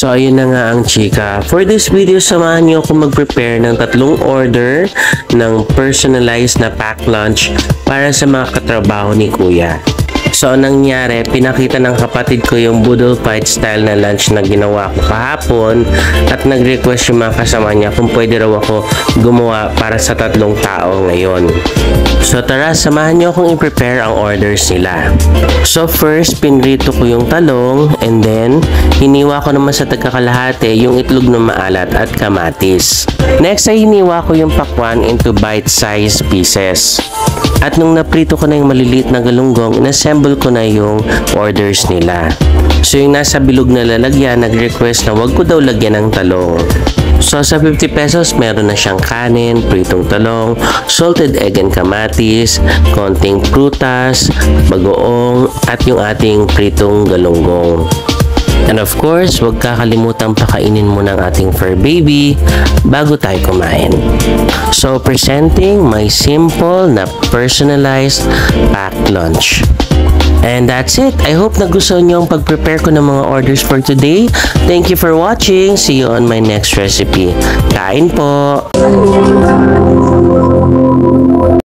So ayun na nga ang chika. For this video, samahan niyo ako mag-prepare ng 3 order ng personalized na pack lunch para sa mga katrabaho ni Kuya. So anong nangyari, pinakita ng kapatid ko yung Boodle Fight style na lunch na ginawa ko kahapon at nag-request yung mga kasama niya kung pwede raw ako gumawa para sa 3 tao ngayon. So tara, samahan niyo akong i-prepare ang orders nila. So first, pinrito ko yung talong and then hiniwa ko naman sa tagkakalahati yung itlog na maalat at kamatis. Next ay hiniwa ko yung pakwan into bite-sized pieces. At nung naprito ko na yung maliliit na galunggong, inassemble ko na yung orders nila. So yung nasa bilog na lalagyan, nag-request na wag ko daw lagyan ng talong. So sa 50 pesos, meron na siyang kanin, pritong talong, salted egg and kamatis, konting prutas, bagoong, at yung ating pritong galunggong. And of course, huwag kakalimutan pakainin mo ng ating fur baby bago tayo kumain. So, presenting my simple na personalized packed lunch. And that's it. I hope nagustuhan niyo ang pag-prepare ko ng mga orders for today. Thank you for watching. See you on my next recipe. Kain po!